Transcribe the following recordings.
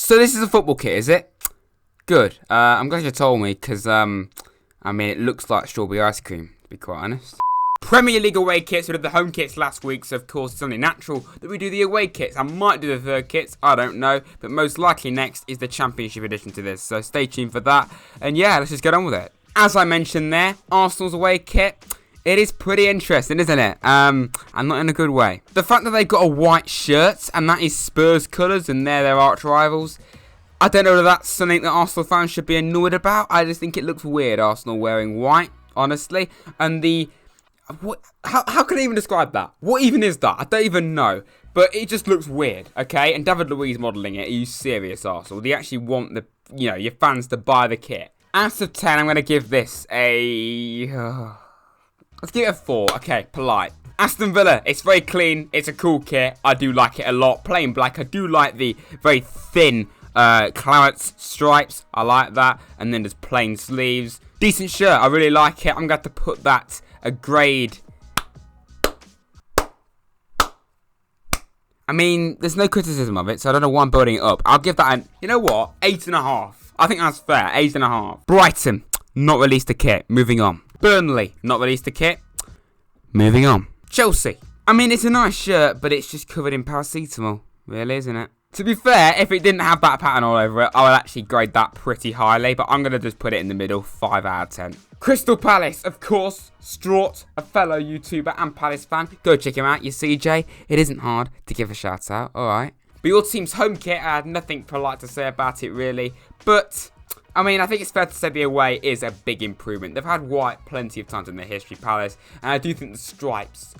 So this is a football kit, is it? Good. I'm glad you told me, because, I mean, it looks like strawberry ice cream, to be quite honest. Premier League away kits. We did the home kits last week, so of course it's only natural that we do the away kits. I might do the third kits, I don't know, but most likely next is the Championship edition to this, so stay tuned for that. And yeah, let's just get on with it. As I mentioned there, Arsenal's away kit. It is pretty interesting, isn't it? And not in a good way. The fact that they've got a white shirt, and that is Spurs colours, and they're their arch rivals. I don't know if that's something that Arsenal fans should be annoyed about. I just think it looks weird, Arsenal wearing white, honestly. And the... How can I even describe that? What even is that? I don't even know. But it just looks weird, okay? And David Luiz modelling it. Are you serious, Arsenal? They actually want the, your fans to buy the kit. Out of 10, I'm going to give this a... let's give it a 4. Okay, polite. Aston Villa, it's very clean. It's a cool kit. I do like it a lot. Plain black. I do like the very thin clarets stripes. I like that. And then there's plain sleeves. Decent shirt. I really like it. I'm going to have to put that a grade. I mean, there's no criticism of it, so I don't know why I'm building it up. I'll give that an, 8.5. I think that's fair. 8.5. Brighton, not released a kit. Moving on. Burnley, not released a kit. Moving on. Chelsea. I mean, it's a nice shirt, but it's just covered in paracetamol. Really, isn't it? To be fair, if it didn't have that pattern all over it, I would actually grade that pretty highly, but I'm going to just put it in the middle, 5 out of 10. Crystal Palace, of course, Straught, a fellow YouTuber and Palace fan. Go check him out, you CJ. It isn't hard to give a shout out, alright. But your team's home kit, I had nothing polite to say about it really, but... I mean, I think it's fair to say the away is a big improvement. They've had white plenty of times in their history, Palace, and I do think the stripes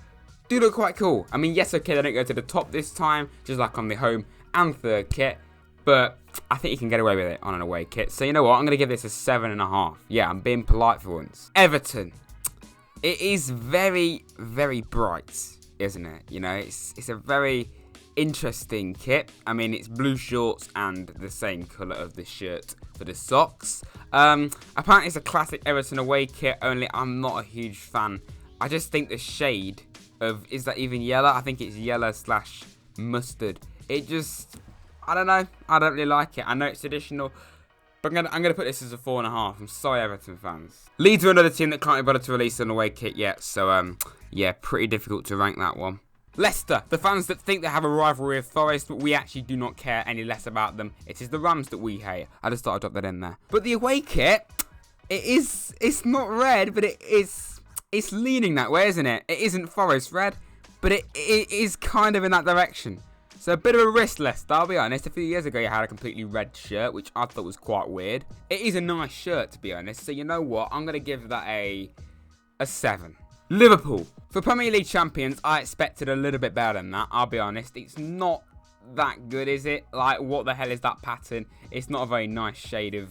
do look quite cool. I mean, yes, okay, they don't go to the top this time, just like on the home and third kit, but I think you can get away with it on an away kit. So you know what, I'm going to give this a 7.5. Yeah, I'm being polite for once. Everton. It is very, very bright, isn't it? It's a very interesting kit. I mean, it's blue shorts and the same colour of the shirt for the socks. Apparently it's a classic Everton away kit, only I'm not a huge fan. I just think the shade of, is that even yellow? I think it's yellow / mustard. It just, I don't know. I don't really like it. I know it's traditional, but I'm gonna put this as a 4.5. I'm sorry, Everton fans. Leeds are another team that can't be bothered to release an away kit yet, so yeah, pretty difficult to rank that one. Leicester, the fans that think they have a rivalry with Forest, but we actually do not care any less about them. It is the Rams that we hate. I just thought I'd drop that in there. But the away kit, it's not red, but it's leaning that way, isn't it? It isn't Forest red, but it is kind of in that direction. So a bit of a risk, Leicester, I'll be honest. A few years ago, you had a completely red shirt, which I thought was quite weird. It is a nice shirt, to be honest. So you know what? I'm going to give that a 7. Liverpool. For Premier League champions, I expected a little bit better than that, I'll be honest. It's not that good, is it? Like, what the hell is that pattern? It's not a very nice shade of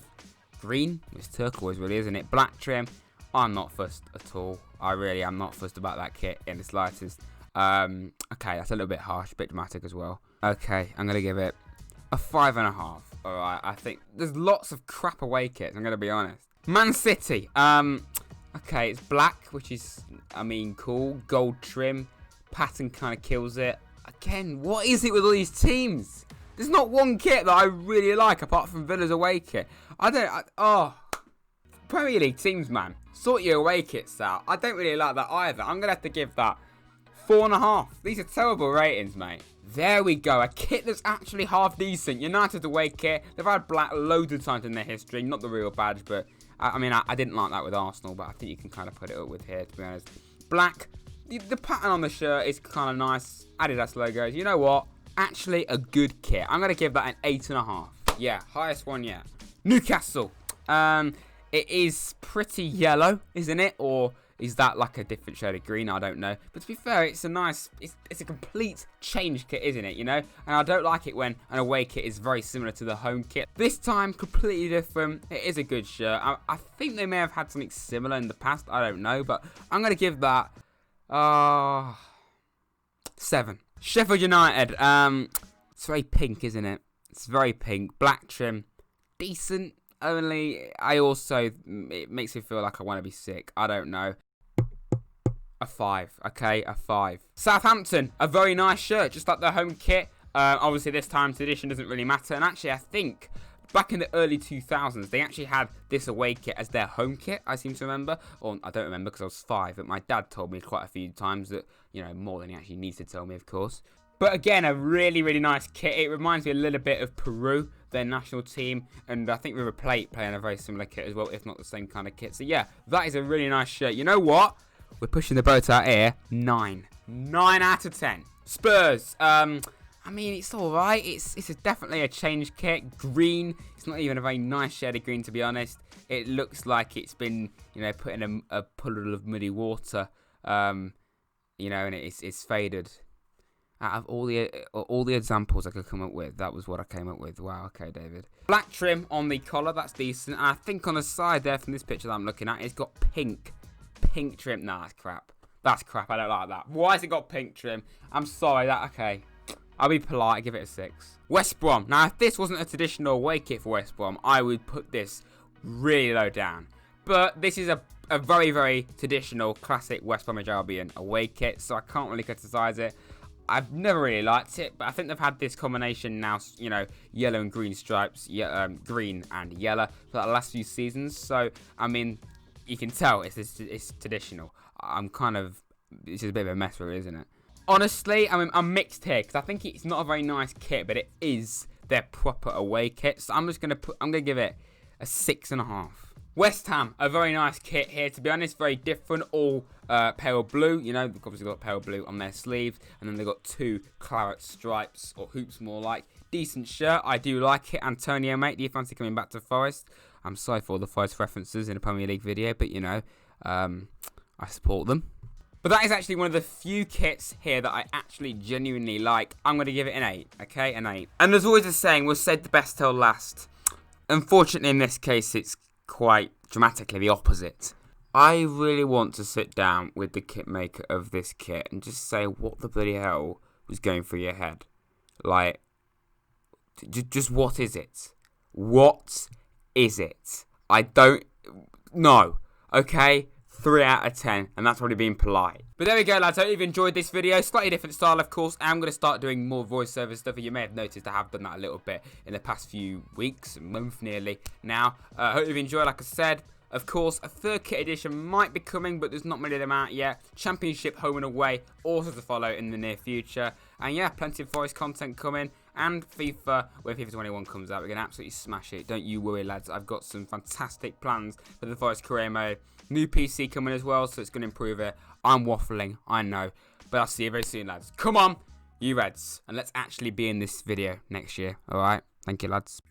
green. It's turquoise, really, isn't it? Black trim. I'm not fussed at all. I really am not fussed about that kit in the slightest. Okay, that's a little bit harsh, a bit dramatic as well. Okay, I'm going to give it a 5.5. Alright, I think there's lots of crap away kits, I'm going to be honest. Man City. Okay, it's black, which is, cool. Gold trim. Pattern kind of kills it. Again, what is it with all these teams? There's not one kit that I really like apart from Villa's away kit. Premier League teams, man. Sort your away kits out. I don't really like that either. I'm going to have to give that 4.5. These are terrible ratings, mate. There we go. A kit that's actually half decent. United away kit. They've had black loads of times in their history. Not the real badge, but... I didn't like that with Arsenal, but I think you can kind of put it up with here, to be honest. Black. The pattern on the shirt is kind of nice. Adidas logos. You know what? Actually, a good kit. I'm going to give that an 8.5. Yeah, highest one yet. Newcastle. It is pretty yellow, isn't it? Or is that like a different shade of green? I don't know. But to be fair, it's a nice... It's a complete change kit, isn't it? And I don't like it when an away kit is very similar to the home kit. This time, completely different. It is a good shirt. I think they may have had something similar in the past. I don't know. But I'm going to give that... 7. Sheffield United. It's very pink, isn't it? It's very pink. Black trim. Decent. Only, it makes me feel like I want to be sick. I don't know. A 5, okay? A 5. Southampton, a very nice shirt, just like the home kit. Obviously, this time tradition doesn't really matter. And actually, I think back in the early 2000s, they actually had this away kit as their home kit, I seem to remember. Or I don't remember because I was 5, but my dad told me quite a few times that, you know, more than he actually needs to tell me, of course. But again, a really, really nice kit. It reminds me a little bit of Peru, their national team. And I think River Plate playing a very similar kit as well, if not the same kind of kit. So yeah, that is a really nice shirt. You know what? We're pushing the boat out here. 9. 9 out of 10. Spurs. I mean, it's alright. It's definitely a change kit. Green. It's not even a very nice shade of green, to be honest. It looks like it's been, you know, put in a puddle of muddy water. You know, and it's faded. Out of all the examples I could come up with, that was what I came up with. Wow, okay, David. Black trim on the collar, that's decent. And I think on the side there from this picture that I'm looking at, it's got pink trim. Nah, that's crap. That's crap, I don't like that. Why has it got pink trim? I'm sorry, okay. I'll be polite, give it a 6. West Brom. Now, if this wasn't a traditional away kit for West Brom, I would put this really low down. But this is a very, very traditional, classic West Bromwich Albion away kit, so I can't really criticise it. I've never really liked it, but I think they've had this combination now, you know, yellow and green stripes, green and yellow for the last few seasons. So, I mean, you can tell it's traditional. This is a bit of a mess for it, isn't it? Honestly, I'm mixed here because I think it's not a very nice kit, but it is their proper away kit. So I'm gonna give it a 6.5. West Ham, a very nice kit here, to be honest, very different, all pale blue, you know, they've obviously got pale blue on their sleeves, and then they've got 2 claret stripes, or hoops more like. Decent shirt, I do like it. Antonio, mate, do you fancy coming back to Forest? I'm sorry for all the Forest references in a Premier League video, but, you know, I support them. But that is actually one of the few kits here that I actually genuinely like. I'm going to give it an 8, okay, an 8. And there's always a saying, we'll save the best till last. Unfortunately, in this case, it's quite dramatically the opposite. I really want to sit down with the kit maker of this kit and just say what the bloody hell was going through your head. Like, just what is it? What is it? I don't know. Okay? 3 out of 10, and that's probably being polite. But there we go, lads. I hope you've enjoyed this video. Slightly different style, of course. I'm going to start doing more voiceover stuff, and you may have noticed I have done that a little bit in the past few weeks, a month nearly now. I hope you've enjoyed, like I said. Of course, a 3rd kit edition might be coming, but there's not many of them out yet. Championship home and away also to follow in the near future. And yeah, plenty of Forest content coming. And FIFA, when FIFA 21 comes out, we're going to absolutely smash it. Don't you worry, lads. I've got some fantastic plans for the Forest career mode. New PC coming as well, so it's going to improve it. I'm waffling, I know. But I'll see you very soon, lads. Come on, you Reds. And let's actually be in this video next year, alright? Thank you, lads.